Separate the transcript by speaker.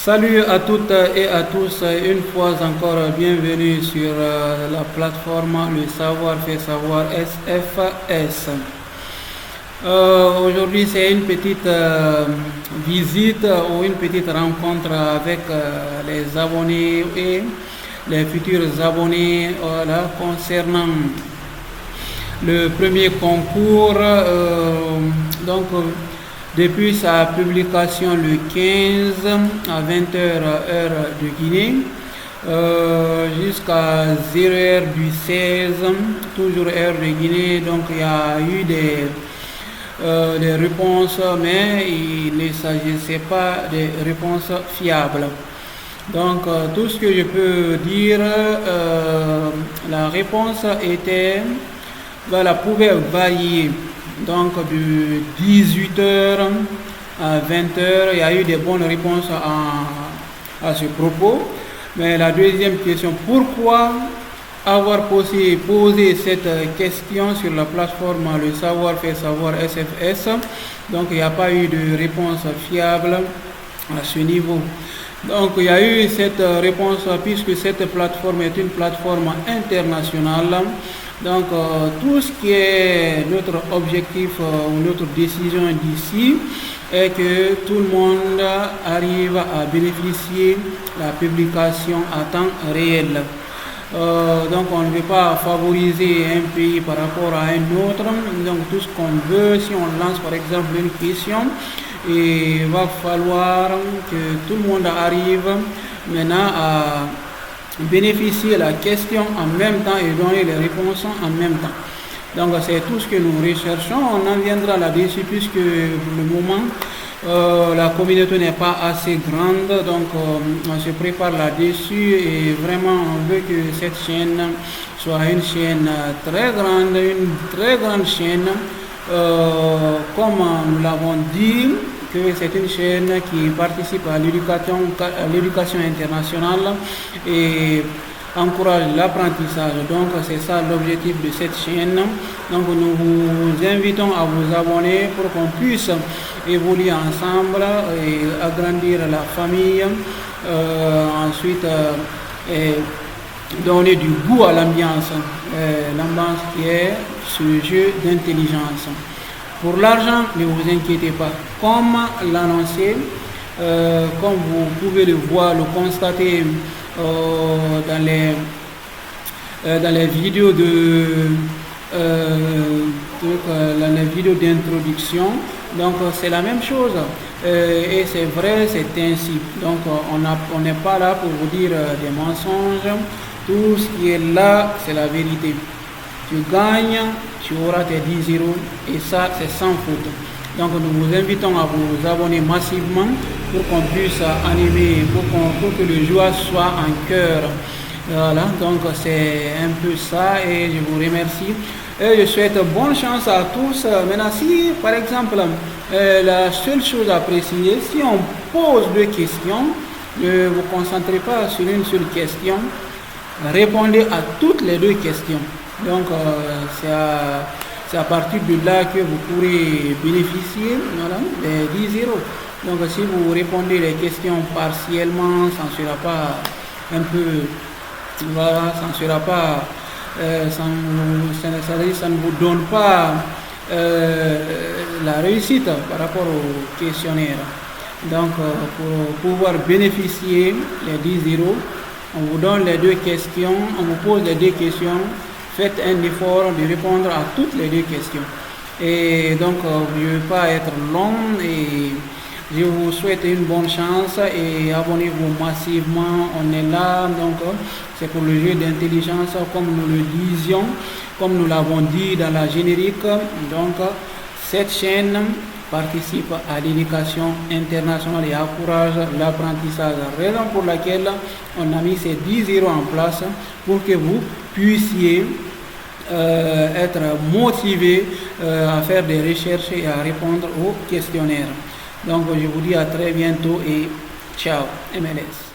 Speaker 1: Salut à toutes et à tous, une fois encore bienvenue sur la plateforme Le Savoir fait savoir SFS. Aujourd'hui c'est une petite visite ou une petite rencontre avec les abonnés et les futurs abonnés concernant le premier concours. Depuis sa publication le 15 à 20h heure de Guinée jusqu'à 0h du 16, toujours heure de Guinée, donc il y a eu des réponses, mais il ne s'agissait pas de réponses fiables. Donc tout ce que je peux dire, la réponse était, pouvait varier. Donc de 18h à 20h, il y a eu des bonnes réponses à ce propos. Mais la deuxième question, pourquoi avoir posé cette question sur la plateforme Le Savoir fait savoir SFS? Donc il n'y a pas eu de réponse fiable à ce niveau. Donc il y a eu cette réponse puisque cette plateforme est une plateforme internationale. Donc tout ce qui est notre objectif ou notre décision d'ici est que tout le monde arrive à bénéficier de la publication à temps réel. Donc on ne veut pas favoriser un pays par rapport à un autre. Donc tout ce qu'on veut, si on lance par exemple une question, il va falloir que tout le monde arrive maintenant à bénéficier de la question en même temps et donner les réponses en même temps. Donc c'est tout ce que nous recherchons. On en viendra là-dessus puisque pour le moment la communauté n'est pas assez grande, donc on se prépare là-dessus et vraiment on veut que cette chaîne soit une chaîne très grande chaîne, comme nous l'avons dit, que c'est une chaîne qui participe à l'éducation internationale et encourage l'apprentissage. Donc c'est ça l'objectif de cette chaîne. Donc nous vous invitons à vous abonner pour qu'on puisse évoluer ensemble et agrandir la famille. Ensuite donner du goût à l'ambiance, l'ambiance qui est ce jeu d'intelligence. Pour l'argent, ne vous inquiétez pas. Comme l'annoncer, comme vous pouvez le voir, le constater dans les vidéos dans les vidéos d'introduction. Donc c'est la même chose et c'est vrai, c'est ainsi. Donc on n'est pas là pour vous dire des mensonges. Tout ce qui est là, c'est la vérité. Tu gagnes, tu auras tes 10 euros et ça c'est sans faute. Donc nous vous invitons à vous abonner massivement pour qu'on puisse animer, pour que le joie soit en cœur. Voilà, donc c'est un peu ça et je vous remercie. Et je souhaite bonne chance à tous. Maintenant, si par exemple, la seule chose à préciser, si on pose deux questions, ne vous concentrez pas sur une seule question, répondez à toutes les deux questions. Donc c'est à partir de là que vous pourrez bénéficier des 10 euros. Donc si vous répondez les questions partiellement, ça ne sera pas un peu, ça ne sera pas, ça ne vous donne pas la réussite par rapport au questionnaire. Donc pour pouvoir bénéficier les 10 euros, on vous donne les deux questions, on vous pose les deux questions. Faites un effort de répondre à toutes les deux questions. Et donc, je ne vais pas être long et je vous souhaite une bonne chance et abonnez-vous massivement. On est là, donc c'est pour le jeu d'intelligence, comme nous le disions, comme nous l'avons dit dans la générique. Donc, cette chaîne participe à l'éducation internationale et encourage l'apprentissage. Raison pour laquelle on a mis ces 10 euros en place pour que vous puissiez être motivé à faire des recherches et à répondre aux questionnaires. Donc je vous dis à très bientôt et ciao MLS.